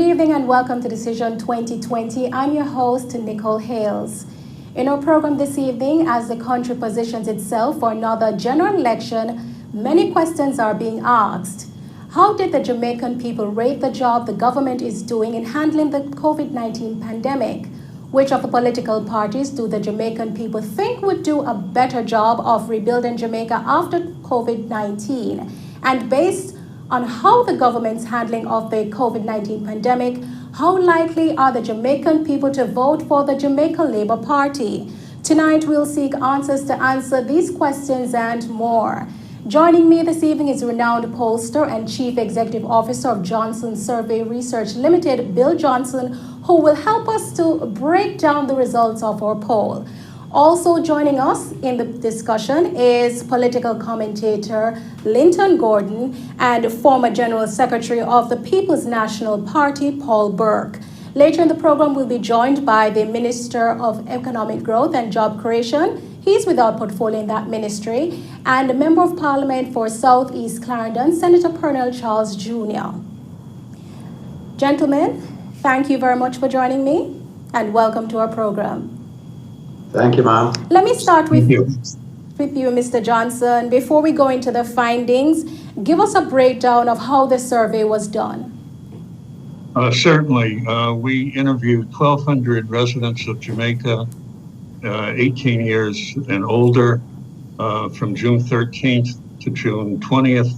Good evening and welcome to Decision 2020. I'm your host, Nicole Hayles. In our program this evening, as the country positions itself for another general election, many questions are being asked. How did the Jamaican people rate the job the government is doing in handling the COVID-19 pandemic? Which of the political parties do the Jamaican people think would do a better job of rebuilding Jamaica after COVID-19? And based on how the government's handling of the COVID-19 pandemic, how likely are the Jamaican people to vote for the Jamaican Labour Party? Tonight, we'll seek answers to answer these questions and more. Joining me this evening is renowned pollster and Chief Executive Officer of Johnson Survey Research Limited, Bill Johnson, who will help us to break down the results of our poll. Also joining us in the discussion is political commentator Linton Gordon and former General Secretary of the People's National Party, Paul Burke. Later in the program, we'll be joined by the Minister of Economic Growth and Job Creation. He's without portfolio in that ministry, and a Member of Parliament for South East Clarendon, Senator Pernell Charles Jr. Gentlemen, thank you very much for joining me, and welcome to our program. Thank you, ma'am. Let me start with you, Mr. Johnson. Before we go into the findings, give us a breakdown of how the survey was done. Certainly. We interviewed 1,200 residents of Jamaica, 18 years and older, from June 13th to June 20th,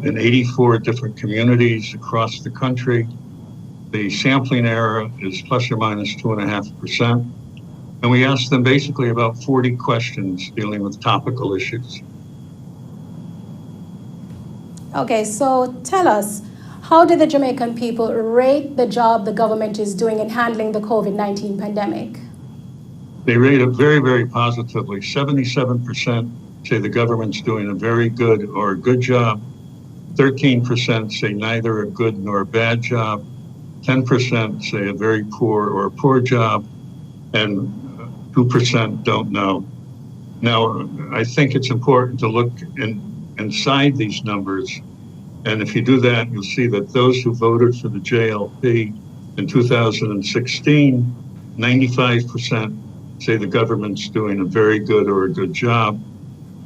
in 84 different communities across the country. The sampling error is plus or minus 2.5%. And we asked them basically about 40 questions dealing with topical issues. Okay, so tell us, how did the Jamaican people rate the job the government is doing in handling the COVID-19 pandemic? They rate it very, very positively. 77% say the government's doing a very good or a good job. 13% say neither a good nor a bad job. 10% say a very poor or a poor job. And 2% don't know. Now, I think it's important to look inside these numbers. And if you do that, you'll see that those who voted for the JLP in 2016, 95% say the government's doing a very good or a good job.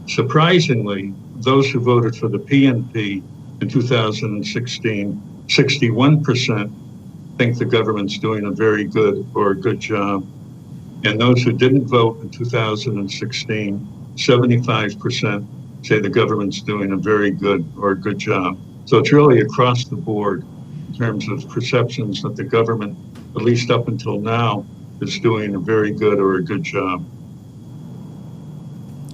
Surprisingly, those who voted for the PNP in 2016, 61% think the government's doing a very good or a good job. And those who didn't vote in 2016, 75% say the government's doing a very good or a good job. So it's really across the board in terms of perceptions that the government, at least up until now, is doing a very good or a good job.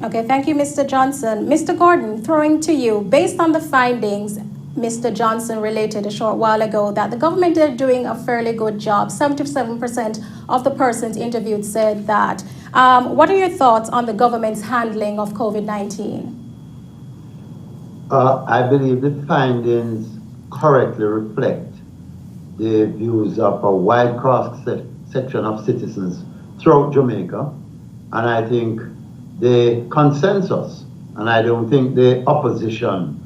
Okay, thank you, Mr. Johnson. Mr. Gordon, throwing to you, based on the findings Mr. Johnson related a short while ago that the government is doing a fairly good job. 77% of the persons interviewed said that. What are your thoughts on the government's handling of COVID-19? I believe the findings correctly reflect the views of a wide cross-section of citizens throughout Jamaica. And I think the consensus, and I don't think the opposition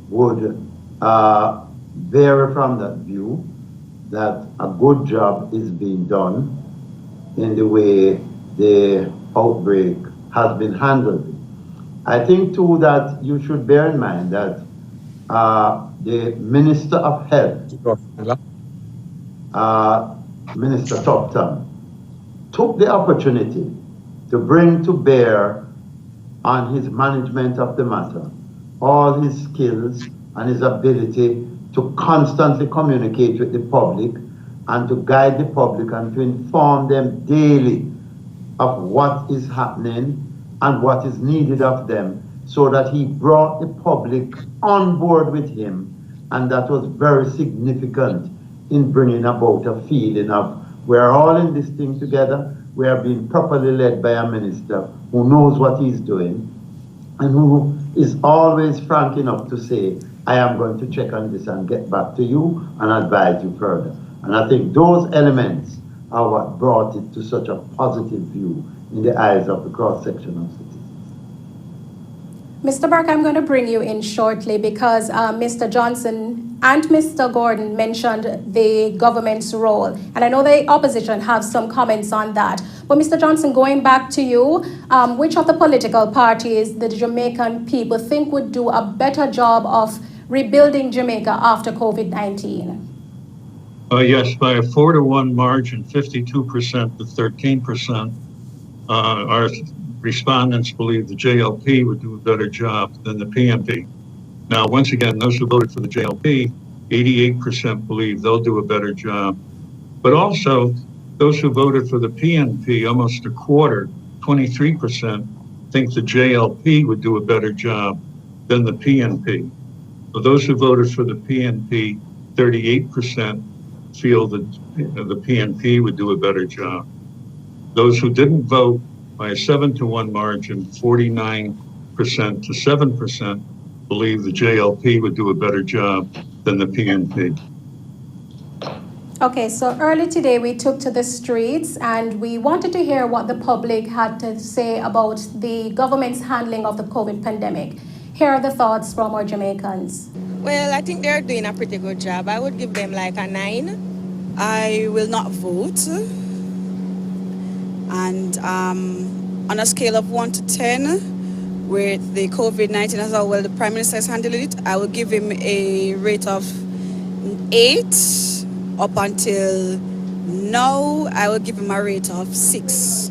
would vary from that view, that a good job is being done in the way the outbreak has been handled. I think too that you should bear in mind that the Minister of Health, Minister Tupton, took the opportunity to bring to bear on his management of the matter all his skills and his ability to constantly communicate with the public and to guide the public and to inform them daily of what is happening and what is needed of them, so that he brought the public on board with him. And that was very significant in bringing about a feeling of we're all in this thing together, we are being properly led by a minister who knows what he's doing and who is always frank enough to say, I am going to check on this and get back to you and advise you further. And I think those elements are what brought it to such a positive view in the eyes of the cross-section of citizens. Mr. Burke, I'm going to bring you in shortly because Mr. Johnson and Mr. Gordon mentioned the government's role. And I know the opposition have some comments on that. But Mr. Johnson, going back to you, which of the political parties the Jamaican people think would do a better job of rebuilding Jamaica after COVID-19? Yes, by a 4-to-1 margin, 52% to 13%. Our respondents believe the JLP would do a better job than the PNP. Now, once again, those who voted for the JLP, 88% believe they'll do a better job. But also, those who voted for the PNP, almost a quarter, 23%, think the JLP would do a better job than the PNP. So those who voted for the PNP, 38% feel that the PNP would do a better job. Those who didn't vote, by a 7-to-1 margin, 49% to 7% believe the JLP would do a better job than the PNP. Okay, so early today we took to the streets and we wanted to hear what the public had to say about the government's handling of the COVID pandemic. Here are the thoughts from our Jamaicans. Well, I think they're doing a pretty good job. I would give them like a 9. I will not vote. And on a scale of 1 to 10, with the COVID-19 as how well the Prime Minister has handled it, I will give him a rate of 8. Up until now, I will give him a rate of 6.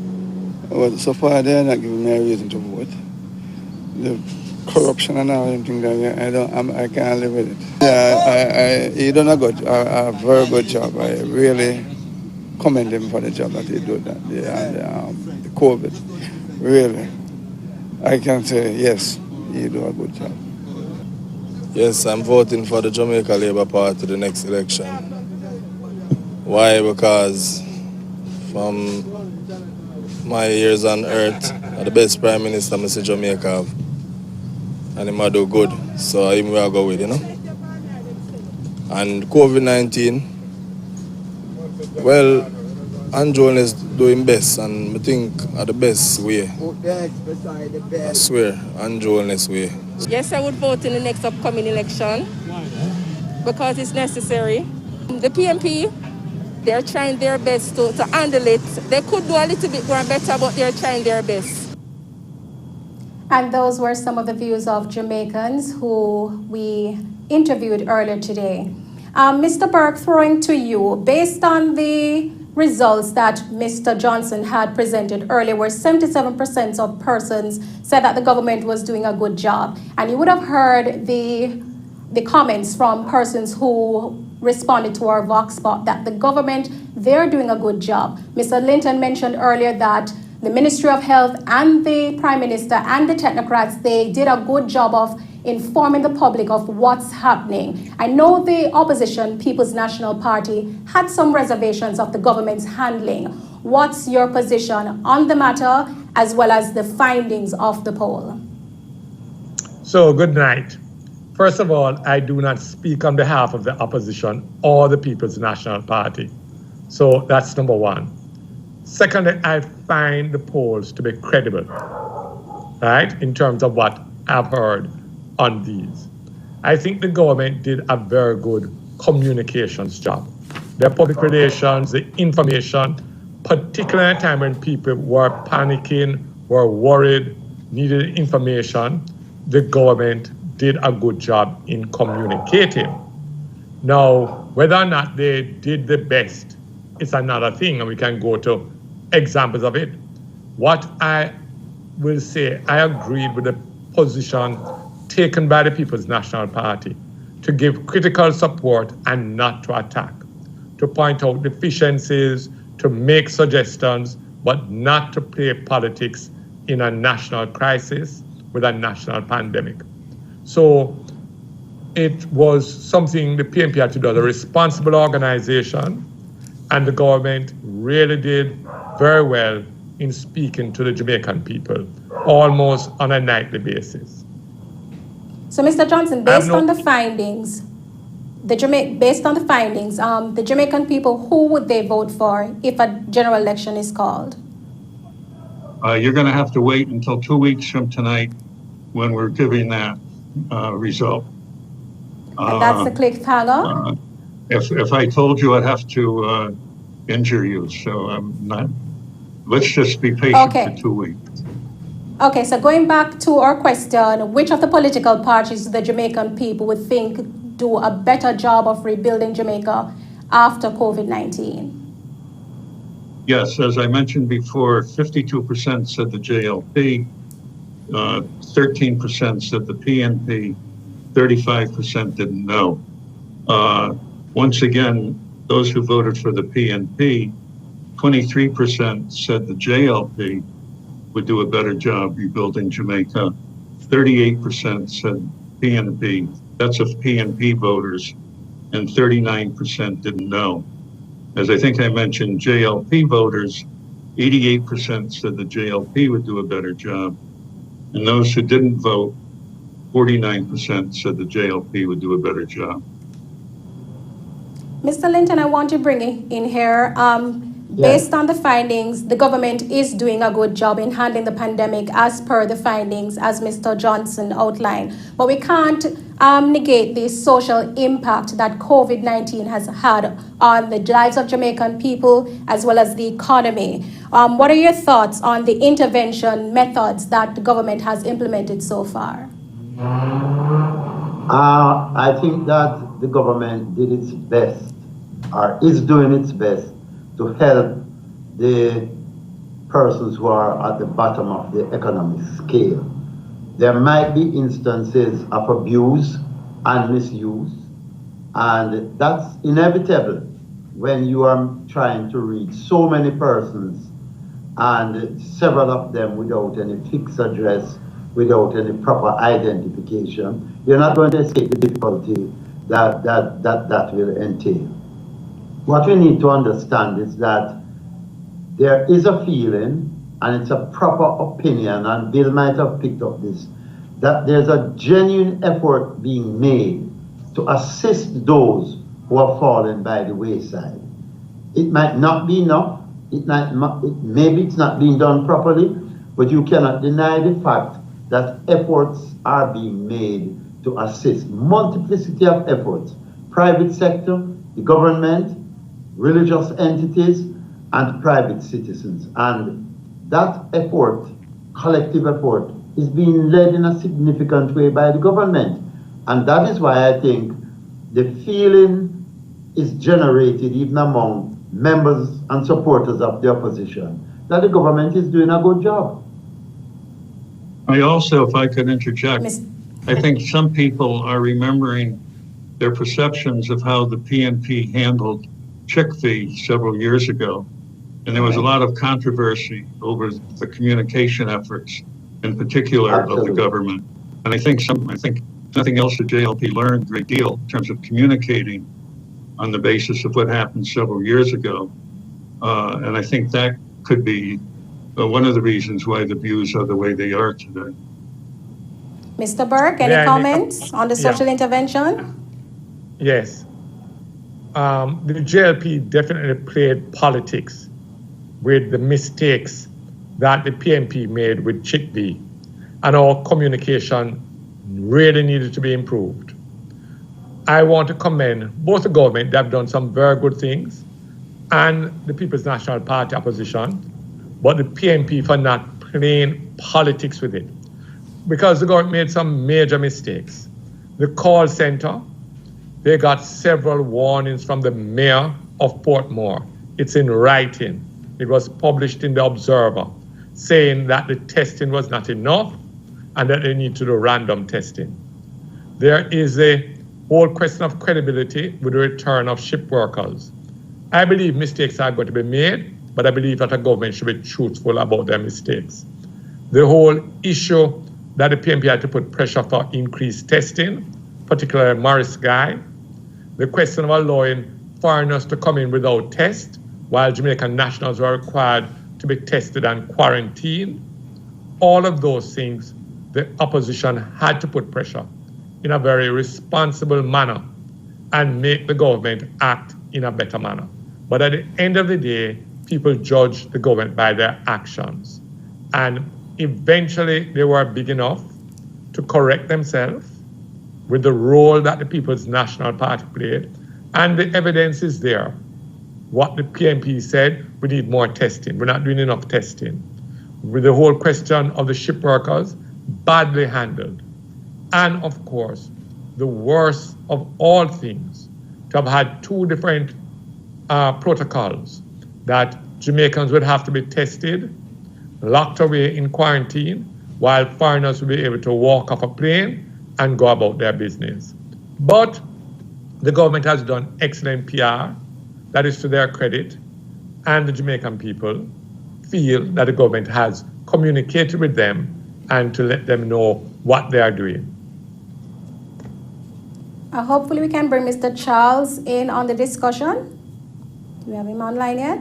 Well, so far they're not giving me a reason to vote. The corruption and all them things I can't live with it. Yeah, he done a very good job. I really commend him for the job that he did. The COVID, really, I can say yes, he do a good job. Yes, I'm voting for the Jamaica Labour Party the next election. Why? Because from my years on earth, the best Prime Minister Mr. Jamaica have. And he might do good. So him will go with, And COVID-19, well, Andrew is doing best, and I think are the best way. I swear, Andrew is way. Yes, I would vote in the next upcoming election because it's necessary. The PNP, they're trying their best to handle it. They could do a little bit more better, but they're trying their best. And those were some of the views of Jamaicans who we interviewed earlier today. Mr. Burke, throwing to you, based on the results that Mr. Johnson had presented earlier, where 77% of persons said that the government was doing a good job. And you would have heard the comments from persons who responded to our Vox Spot that the government, they're doing a good job. Mr. Linton mentioned earlier that the Ministry of Health and the Prime Minister and the technocrats, they did a good job of informing the public of what's happening. I know the opposition, People's National Party, had some reservations of the government's handling. What's your position on the matter as well as the findings of the poll? So, good night. First of all, I do not speak on behalf of the opposition or the People's National Party. So that's number one. Secondly, I find the polls to be credible, right, in terms of what I've heard on these. I think the government did a very good communications job. Their public relations, the information, particularly at a time when people were panicking, were worried, needed information, the government did a good job in communicating. Now, whether or not they did the best, it's another thing, and we can go to examples of it. What I will say, I agreed with the position taken by the People's National Party to give critical support and not to attack, to point out deficiencies, to make suggestions, but not to play politics in a national crisis with a national pandemic. So it was something the PNP had to do as a responsible organization, and the government really did very well in speaking to the Jamaican people, almost on a nightly basis. So, Mr. Johnson, based on the findings, the Jamaican people, who would they vote for if a general election is called? You're going to have to wait until 2 weeks from tonight when we're giving that result. And that's the cliffhanger? If I told you, I'd have to injure you. So I'm not. Let's just be patient for 2 weeks. Okay, so going back to our question, which of the political parties the Jamaican people would think do a better job of rebuilding Jamaica after COVID-19? Yes, as I mentioned before, 52% said the JLP, 13% said the PNP, 35% didn't know. Once again, those who voted for the PNP, 23% said the JLP would do a better job rebuilding Jamaica. 38% said PNP. That's of PNP voters, and 39% didn't know. As I think I mentioned, JLP voters, 88% said the JLP would do a better job. And those who didn't vote, 49% said the JLP would do a better job. Mr. Linton, I want to bring it in here. Based on the findings, the government is doing a good job in handling the pandemic as per the findings, as Mr. Johnson outlined. But we can't negate the social impact that COVID-19 has had on the lives of Jamaican people as well as the economy. What are your thoughts on the intervention methods that the government has implemented so far? I think that the government did its best, or is doing its best, to help the persons who are at the bottom of the economic scale. There might be instances of abuse and misuse, and that's inevitable when you are trying to reach so many persons, and several of them without any fixed address, without any proper identification. You're not going to escape the difficulty that will entail. What we need to understand is that there is a feeling, and it's a proper opinion, and Bill might have picked up this, that there's a genuine effort being made to assist those who have fallen by the wayside. It might not be enough, maybe it's not being done properly, but you cannot deny the fact that efforts are being made to assist. Multiplicity of efforts, private sector, the government, religious entities, and private citizens. And that effort, collective effort, is being led in a significant way by the government. And that is why I think the feeling is generated even among members and supporters of the opposition that the government is doing a good job. I also, if I could interject, I think some people are remembering their perceptions of how the PNP handled chick fee several years ago. And there was a lot of controversy over the communication efforts, in particular of the government. And I think nothing else the JLP learned a great deal in terms of communicating on the basis of what happened several years ago. And I think that could be one of the reasons why the views are the way they are today. Mr. Burke, any comments on the social intervention? Yes. The JLP definitely played politics with the mistakes that the PNP made with Chick V, and our communication really needed to be improved. I want to commend both the government, they have done some very good things, and the People's National Party opposition, but the PNP for not playing politics with it, because the government made some major mistakes. The call center, they got several warnings from the mayor of Portmore. It's in writing. It was published in the Observer, saying that the testing was not enough and that they need to do random testing. There is a whole question of credibility with the return of ship workers. I believe mistakes are going to be made, but I believe that the government should be truthful about their mistakes. The whole issue that the PNP had to put pressure for increased testing, particularly Morris Guy, the question of allowing foreigners to come in without test, while Jamaican nationals were required to be tested and quarantined. All of those things, the opposition had to put pressure in a very responsible manner and make the government act in a better manner. But at the end of the day, people judge the government by their actions. And eventually they were big enough correct themselves with the role that the People's National Party played, and the evidence is there. What the PNP said, we need more testing. We're not doing enough testing. With the whole question of the ship workers, badly handled. And of course, the worst of all things, to have had two different protocols that Jamaicans would have to be tested, locked away in quarantine, while foreigners will be able to walk off a plane and go about their business. But the government has done excellent PR. That is to their credit. And the Jamaican people feel that the government has communicated with them and to let them know what they are doing. Hopefully we can bring Mr. Charles in on the discussion. Do we have him online yet?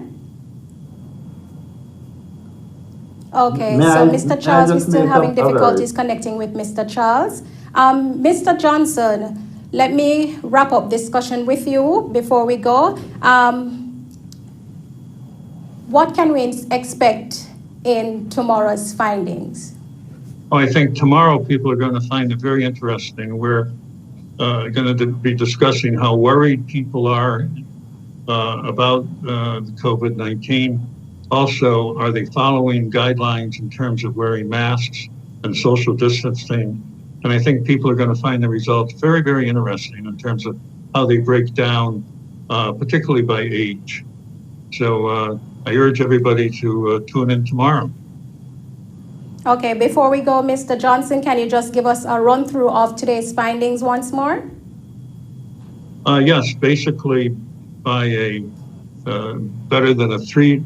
Okay, so Mr. Charles, we're still having difficulties connecting with Mr. Charles. Mr. Johnson, let me wrap up discussion with you before we go. What can we expect in tomorrow's findings? I think tomorrow people are going to find it very interesting. We're going to be discussing how worried people are about the COVID-19. Also, are they following guidelines in terms of wearing masks and social distancing? And I think people are going to find the results very, very interesting in terms of how they break down, particularly by age. So I urge everybody to tune in tomorrow. Okay, before we go, Mr. Johnson, can you just give us a run through of today's findings once more? Yes, basically by a better than three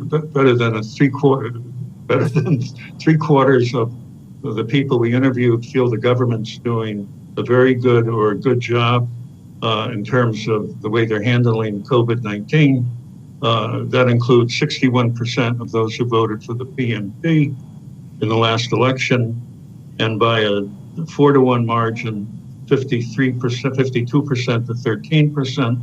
quarters of the people we interviewed feel the government's doing a very good or a good job in terms of the way they're handling COVID-19. That includes 61% of those who voted for the PNP in the last election, and by a 4-to-1 margin, 52% to 13%,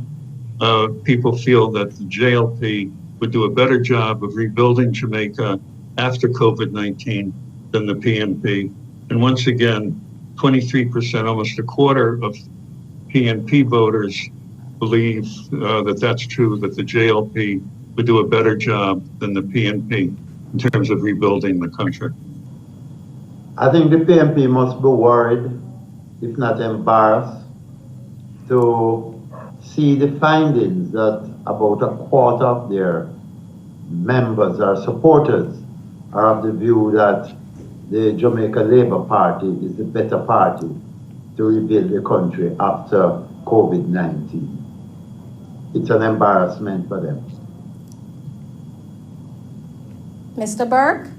people feel that the JLP would do a better job of rebuilding Jamaica after COVID-19 than the PNP. And once again, 23%, almost a quarter of PNP voters believe that that's true, that the JLP would do a better job than the PNP in terms of rebuilding the country. I think the PNP must be worried, if not embarrassed, to see the findings that about a quarter of their members or supporters are of the view that the Jamaica Labour Party is the better party to rebuild the country after COVID-19. It's an embarrassment for them. Mr. Burke?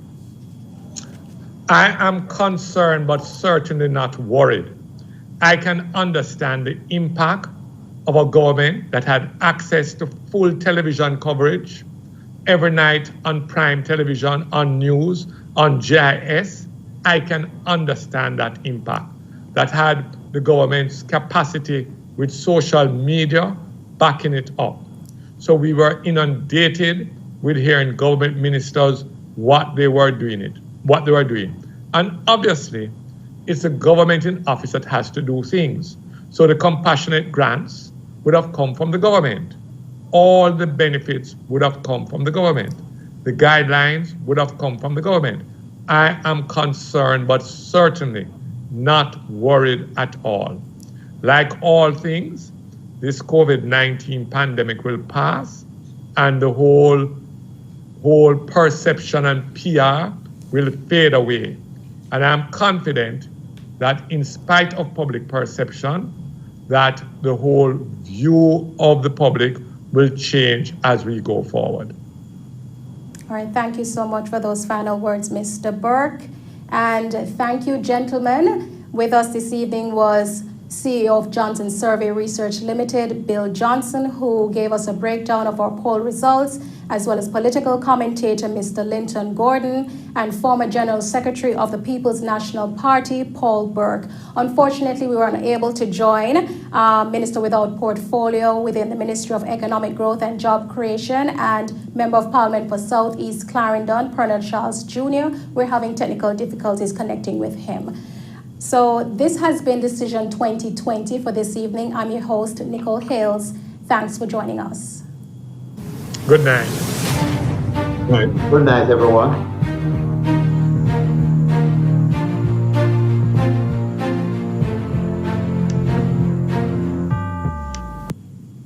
I am concerned, but certainly not worried. I can understand the impact of a government that had access to full television coverage every night on prime television, on news, on GIS. I can understand that impact. That had the government's capacity with social media backing it up. So we were inundated with hearing government ministers what they were doing. And obviously, it's the government in office that has to do things. So the compassionate grants would have come from the government. All the benefits would have come from the government. The guidelines would have come from the government. I am concerned, but certainly not worried at all. Like all things, this COVID-19 pandemic will pass, and the whole perception and PR will fade away. And I'm confident that in spite of public perception, that the whole view of the public will change as we go forward. All right, thank you so much for those final words, Mr. Burke. And thank you, gentlemen. With us this evening was CEO of Johnson Survey Research Limited, Bill Johnson, who gave us a breakdown of our poll results, as well as political commentator Mr. Linton Gordon, and former General Secretary of the People's National Party, Paul Burke. Unfortunately, we were unable to join Minister without Portfolio within the Ministry of Economic Growth and Job Creation and Member of Parliament for South East Clarendon, Colonel Charles Jr. We're having technical difficulties connecting with him. So this has been Decision 2020 for this evening. I'm your host, Nicole Hayles. Thanks for joining us. Good night. Right. Good night, everyone.